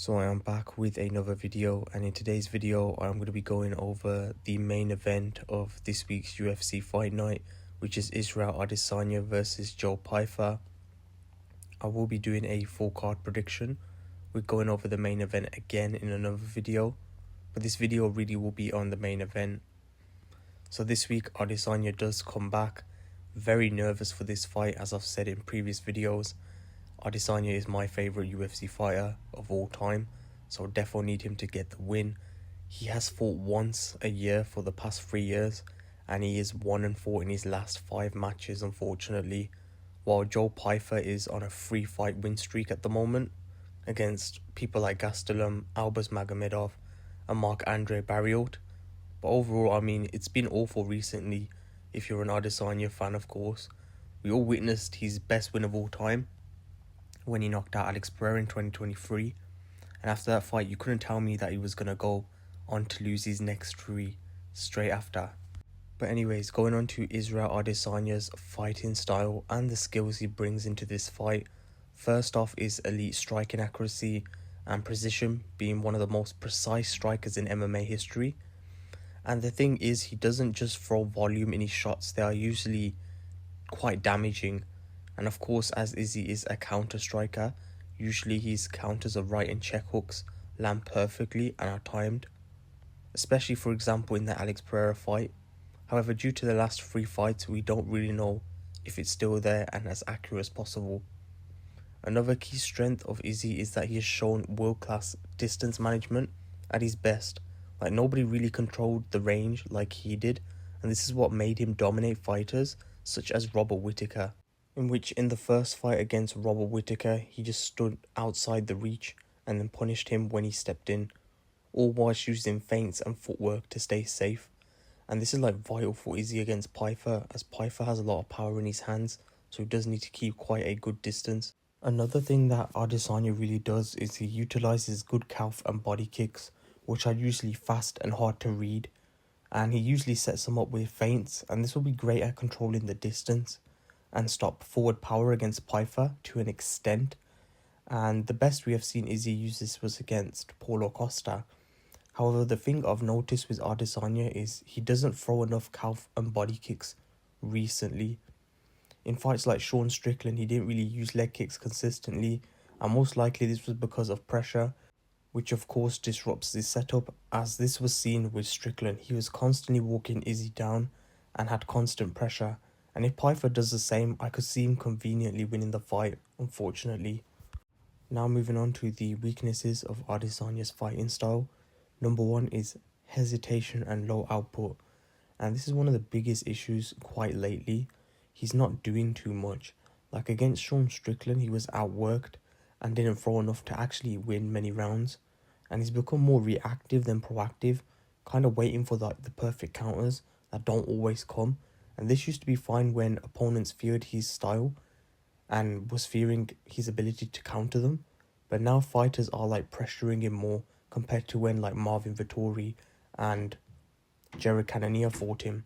So I am back with another video, and in today's video I'm going to be going over the main event of this week's UFC fight night, which is Israel Adesanya versus Joe Pyfer. I will be doing a full card prediction. We're going over the main event again in another video, but this video really will be on the main event. So this week Adesanya does come back. Very nervous for this fight, as I've said in previous videos. Adesanya is my favourite UFC fighter of all time, so definitely need him to get the win. He has fought once a year for the past 3 years, and he is 1-4 in his last 5 matches, unfortunately, while Joe Pyfer is on a 3-fight win streak at the moment against people like Gastelum, Albus Magomedov and Marc-Andre Barriault. But overall, I mean, it's been awful recently, if you're an Adesanya fan, of course. We all witnessed his best win of all time when he knocked out Alex Pereira in 2023, and after that fight you couldn't tell me that he was going to go on to lose his next 3 straight after. But anyways, going on to Israel Adesanya's fighting style and the skills he brings into this fight. First off is elite striking accuracy and precision, being one of the most precise strikers in MMA history. And the thing is, he doesn't just throw volume in his shots, they are usually quite damaging. And of course, as Izzy is a counter striker, usually his counters of right and check hooks land perfectly and are timed, especially for example in the Alex Pereira fight. However, due to the last 3 fights, we don't really know if it's still there and as accurate as possible. Another key strength of Izzy is that he has shown world-class distance management at his best. Like, nobody really controlled the range like he did, and this is what made him dominate fighters such as Robert Whittaker, in which in the first fight against Robert Whittaker, he just stood outside the reach and then punished him when he stepped in, all whilst using feints and footwork to stay safe. And this is like vital for Izzy against Pyfer, as Pyfer has a lot of power in his hands, so he does need to keep quite a good distance. Another thing that Adesanya really does is he utilizes good calf and body kicks, which are usually fast and hard to read, and he usually sets them up with feints, and this will be great at controlling the distance and stop forward power against Pyfer to an extent. And the best we have seen Izzy use this was against Paulo Costa. However, the thing I've noticed with Adesanya is he doesn't throw enough calf and body kicks recently. In fights like Sean Strickland, he didn't really use leg kicks consistently, and most likely this was because of pressure, which of course disrupts this setup, as this was seen with Strickland. He was constantly walking Izzy down and had constant pressure. And if Pyfer does the same, I could see him conveniently winning the fight, unfortunately. Now moving on to the weaknesses of Adesanya's fighting style. Number 1 is hesitation and low output. And this is one of the biggest issues quite lately. He's not doing too much. Like against Sean Strickland, he was outworked and didn't throw enough to actually win many rounds. And he's become more reactive than proactive, kind of waiting for the perfect counters that don't always come. And this used to be fine when opponents feared his style and was fearing his ability to counter them. But now fighters are like pressuring him more compared to when like Marvin Vettori and Jared Cannonier fought him.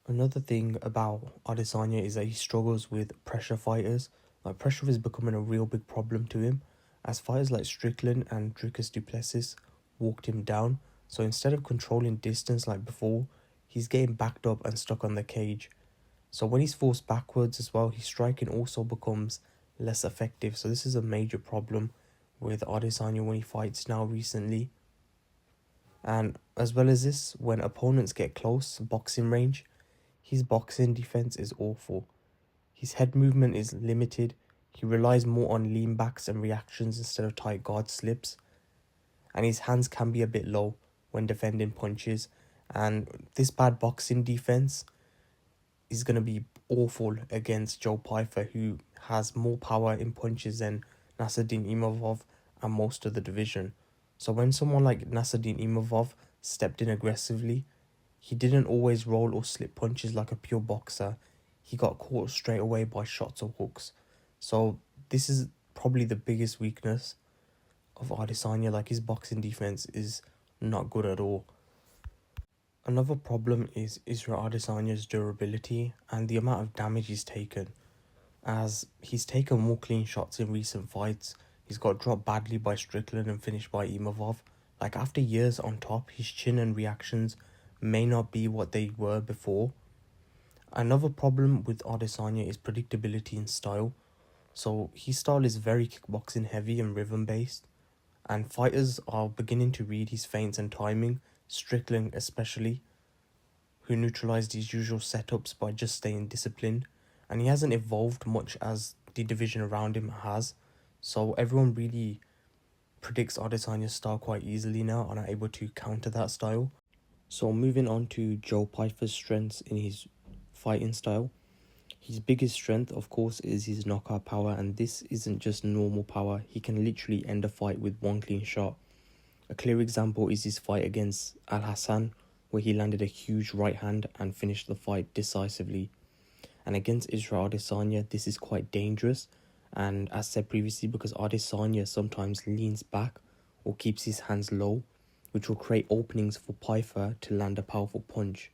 Another thing about Adesanya is that he struggles with pressure fighters. Like, pressure is becoming a real big problem to him, as fighters like Strickland and Dricus du Plessis walked him down. So instead of controlling distance like before, he's getting backed up and stuck on the cage. So when he's forced backwards as well, his striking also becomes less effective. So this is a major problem with Adesanya when he fights now recently. And as well as this, when opponents get close boxing range, his boxing defense is awful. His head movement is limited. He relies more on lean backs and reactions instead of tight guard slips. And his hands can be a bit low when defending punches. And this bad boxing defense is going to be awful against Joe Pyfer, who has more power in punches than Nasruddin Imavov and most of the division. So when someone like Nasruddin Imavov stepped in aggressively, he didn't always roll or slip punches like a pure boxer. He got caught straight away by shots or hooks. So this is probably the biggest weakness of Adesanya. Like, his boxing defense is not good at all. Another problem is Israel Adesanya's durability and the amount of damage he's taken, as he's taken more clean shots in recent fights He's got dropped badly by Strickland and finished by Imavov. Like, after years on top, his chin and reactions may not be what they were before. Another problem with Adesanya is predictability in style. So his style is very kickboxing heavy and rhythm based, and fighters are beginning to read his feints and timing, Strickland especially, who neutralized his usual setups by just staying disciplined, and he hasn't evolved much as the division around him has, so everyone really predicts Adesanya's style quite easily now and are able to counter that style. So moving on to Joe Pyfer's strengths in his fighting style. His biggest strength, of course, is his knockout power, and this isn't just normal power. He can literally end a fight with one clean shot. A clear example is his fight against Al Hassan, where he landed a huge right hand and finished the fight decisively. And against Israel Adesanya, this is quite dangerous, and as said previously, because Adesanya sometimes leans back or keeps his hands low, which will create openings for Pyfer to land a powerful punch.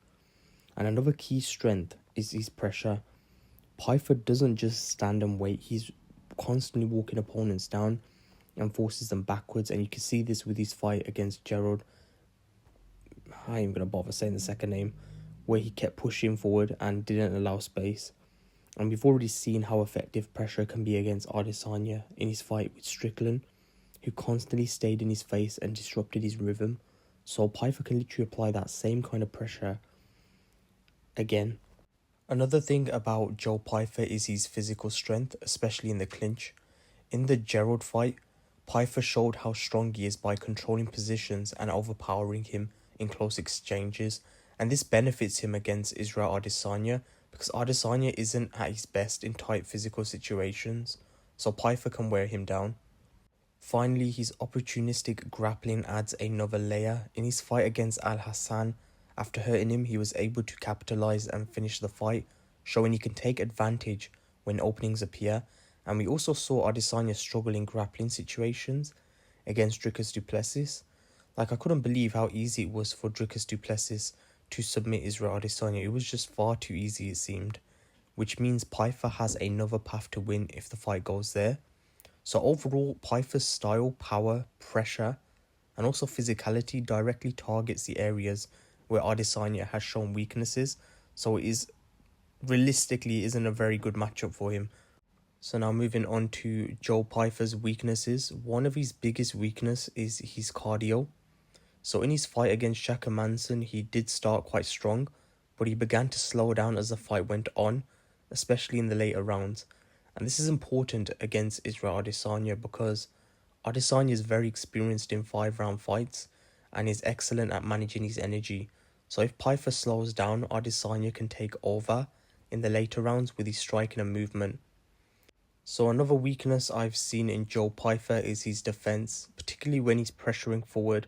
And another key strength is his pressure. Pyfer doesn't just stand and wait, he's constantly walking opponents down and forces them backwards, and you can see this with his fight against Gerald. I ain't gonna bother saying the second name, where he kept pushing forward and didn't allow space. And we've already seen how effective pressure can be against Adesanya in his fight with Strickland, who constantly stayed in his face and disrupted his rhythm. So Pyfer can literally apply that same kind of pressure again. Another thing about Joe Pyfer is his physical strength, especially in the clinch. In the Gerald fight, Pyfer showed how strong he is by controlling positions and overpowering him in close exchanges, and this benefits him against Israel Adesanya because Adesanya isn't at his best in tight physical situations, so Pyfer can wear him down. Finally, his opportunistic grappling adds another layer. In his fight against Al Hassan, after hurting him, he was able to capitalize and finish the fight, showing he can take advantage when openings appear. And we also saw Adesanya struggle in grappling situations against Dricus du Plessis. Like, I couldn't believe how easy it was for Dricus du Plessis to submit Israel Adesanya. It was just far too easy, it seemed, which means Pyfer has another path to win if the fight goes there. So overall, Pyfer's style, power, pressure, and also physicality directly targets the areas where Adesanya has shown weaknesses, so it is realistically isn't a very good matchup for him. So now moving on to Joe Pyfer's weaknesses. One of his biggest weakness is his cardio. So in his fight against Shaka Manson, he did start quite strong, but he began to slow down as the fight went on, especially in the later rounds. And this is important against Israel Adesanya because Adesanya is very experienced in 5-round fights and is excellent at managing his energy. So if Pyfer slows down, Adesanya can take over in the later rounds with his striking and movement. So another weakness I've seen in Joe Pyfer is his defense, particularly when he's pressuring forward.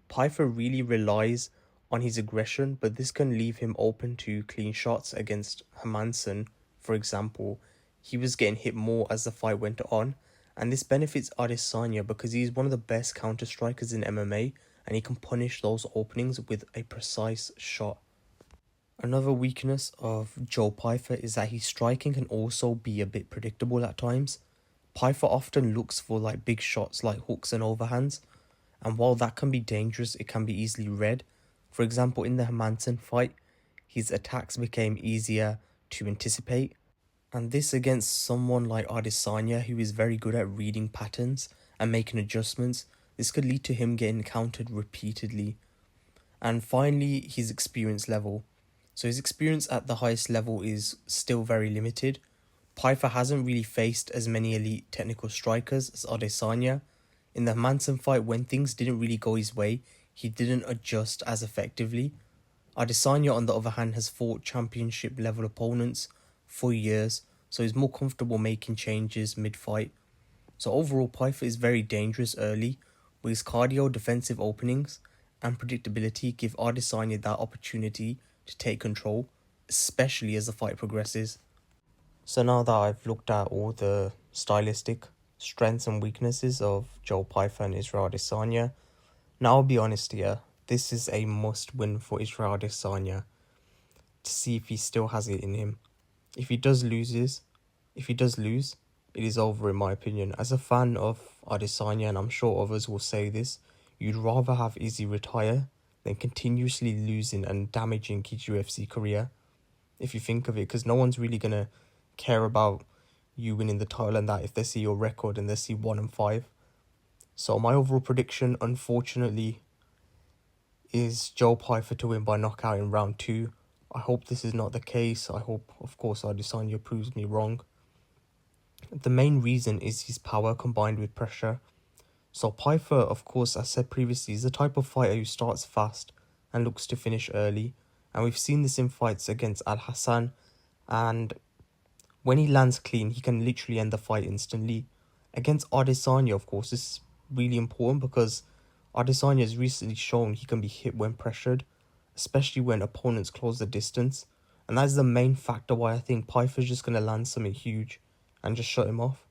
Pyfer really relies on his aggression, but this can leave him open to clean shots against Hermansson, for example. He was getting hit more as the fight went on, and this benefits Adesanya because he's one of the best counter-strikers in MMA, and he can punish those openings with a precise shot. Another weakness of Joe Pyfer is that his striking can also be a bit predictable at times. Pyfer often looks for like big shots like hooks and overhands, and while that can be dangerous, it can be easily read. For example, in the Hermansson fight, his attacks became easier to anticipate, and this against someone like Adesanya, who is very good at reading patterns and making adjustments. This could lead to him getting countered repeatedly. And finally, his experience level. So his experience at the highest level is still very limited. Pyfer hasn't really faced as many elite technical strikers as Adesanya. In the Manson fight, when things didn't really go his way, he didn't adjust as effectively. Adesanya, on the other hand, has fought championship level opponents for years, so he's more comfortable making changes mid-fight. So overall, Pyfer is very dangerous early, but his cardio, defensive openings, and predictability give Adesanya that opportunity to take control, especially as the fight progresses. So now that I've looked at all the stylistic strengths and weaknesses of Joe Pyfer and Israel Adesanya, now I'll be honest here, this is a must-win for Israel Adesanya to see if he still has it in him. If he does lose, it is over in my opinion. As a fan of Adesanya, and I'm sure others will say this, you'd rather have Izzy retire than continuously losing and damaging his UFC career, if you think of it, because no one's really going to care about you winning the title and that if they see your record and they see 1-5. So my overall prediction, unfortunately, is Joe Pyfer to win by knockout in round 2. I hope this is not the case. I hope, of course, Adesanya proves me wrong. The main reason is his power combined with pressure. So Pyfer, of course, as said previously, is the type of fighter who starts fast and looks to finish early. And we've seen this in fights against Al-Hassan. And when he lands clean, he can literally end the fight instantly. Against Adesanya, of course, this is really important because Adesanya has recently shown he can be hit when pressured, especially when opponents close the distance. And that's the main factor why I think Pyfer's just going to land something huge and just shut him off.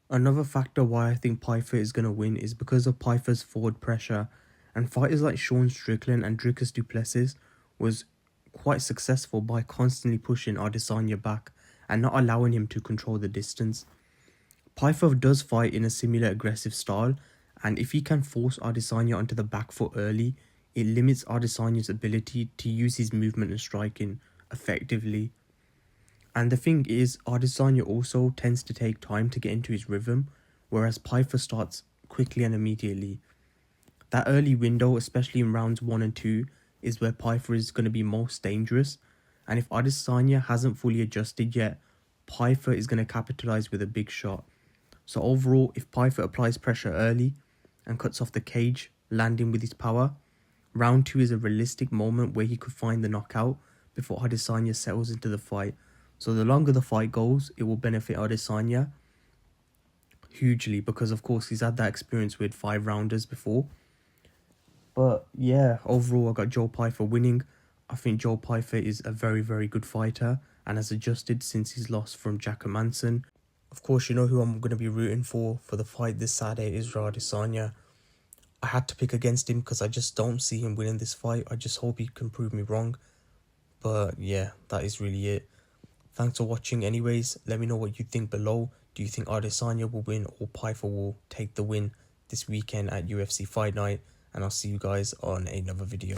Another factor why I think Pyfer is going to win is because of Pyfer's forward pressure, and fighters like Sean Strickland and Dricus du Plessis was quite successful by constantly pushing Adesanya back and not allowing him to control the distance. Pyfer does fight in a similar aggressive style, and if he can force Adesanya onto the back foot early, it limits Adesanya's ability to use his movement and striking effectively. And the thing is, Adesanya also tends to take time to get into his rhythm, whereas Pyfer starts quickly and immediately. That early window, especially in rounds 1 and 2, is where Pyfer is going to be most dangerous. And if Adesanya hasn't fully adjusted yet, Pyfer is going to capitalize with a big shot. So overall, if Pyfer applies pressure early and cuts off the cage, landing with his power, round 2 is a realistic moment where he could find the knockout before Adesanya settles into the fight. So the longer the fight goes, it will benefit Adesanya hugely because, of course, he's had that experience with 5-rounders before. But yeah, overall, I got Joe Pyfer winning. I think Joe Pyfer is a very, very good fighter and has adjusted since his loss from Jack Manson. Of course, you know who I'm going to be rooting for the fight this Saturday, Israel Adesanya. I had to pick against him because I just don't see him winning this fight. I just hope he can prove me wrong. But yeah, that is really it. Thanks for watching anyways. Let me know what you think below. Do you think Adesanya will win or Pyfer will take the win this weekend at UFC Fight Night? And I'll see you guys on another video.